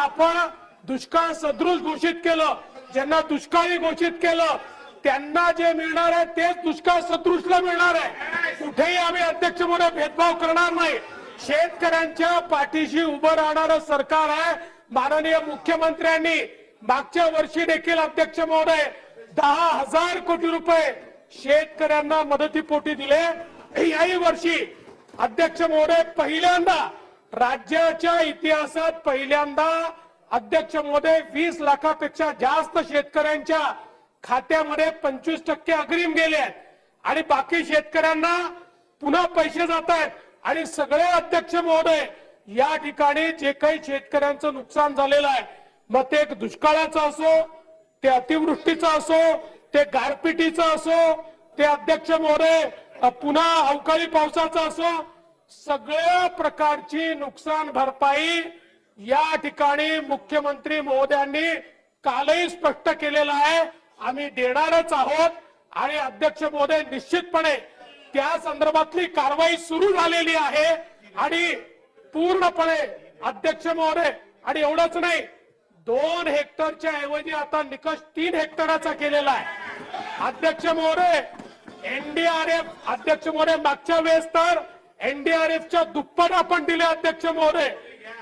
आपण दुष्काळ सदृश घोषित केलं, ज्यांना दुष्काळी घोषित केलं त्यांना जे मिळणार आहे तेच दुष्काळ सदृशला मिळणार आहे। कुठेही आम्ही अध्यक्ष महोदय भेदभाव करणार नाही। शेतकऱ्यांच्या पाठीशी उभं राहणारं सरकार आहे। माननीय मुख्यमंत्र्यांनी मागच्या वर्षी देखील अध्यक्ष महोदय 10,000 कोटी रुपये शेतकऱ्यांना मदतीपोटी दिले। याही वर्षी अध्यक्ष महोदय पहिल्यांदा राज्याच्या इतिहासात पहिल्यांदा अध्यक्ष महोदय 20 लाखापेक्षा जास्त शेतकऱ्यांच्या खात्यामध्ये 25% अग्रिम गेले आहेत आणि बाकी शेतकऱ्यांना पुन्हा पैसे जात आहेत। आणि सगळे अध्यक्ष महोदय या ठिकाणी जे काही शेतकऱ्यांचं नुकसान झालेलं आहे, मग ते दुष्काळाचं असो, ते अतिवृष्टीचं असो, ते गारपिटीचं असो, ते अध्यक्ष महोदय पुन्हा अवकाळी पावसाचं असो, सगळ्या प्रकारची नुकसान भरपाई या ठिकाणी मुख्यमंत्री महोदयांनी कालही स्पष्ट केलेलं आहे, आम्ही देणारच आहोत। आणि अध्यक्ष महोदय निश्चितपणे त्या संदर्भातली कारवाई सुरू झालेली आहे आणि पूर्णपणे अध्यक्ष महोदय, आणि एवढंच नाही, 2 हेक्टरच्या ऐवजी आता निकष 3 हेक्टराचा केलेला आहे। अध्यक्ष महोदय एनडीआरएफ अध्यक्ष महोदय मागच्या वेळेस तर एनडीआरएफच्या दुप्पट आपण दिले अध्यक्ष महोदय,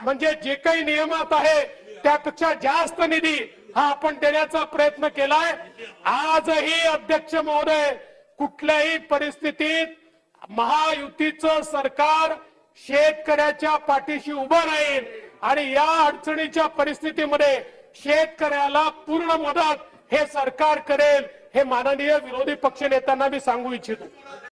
म्हणजे जे काही नियमात आहे त्यापेक्षा जास्त निधी हा आपण देण्याचा प्रयत्न केलाय। आजही अध्यक्ष महोदय कुठल्याही परिस्थितीत महायुतीचं सरकार शेतकऱ्याच्या पाठीशी उभं राहील आणि या अडचणीच्या परिस्थितीमध्ये शेतकऱ्याला पूर्ण मदत हे सरकार करेल, हे माननीय विरोधी पक्षनेत्यांना मी सांगू इच्छितो।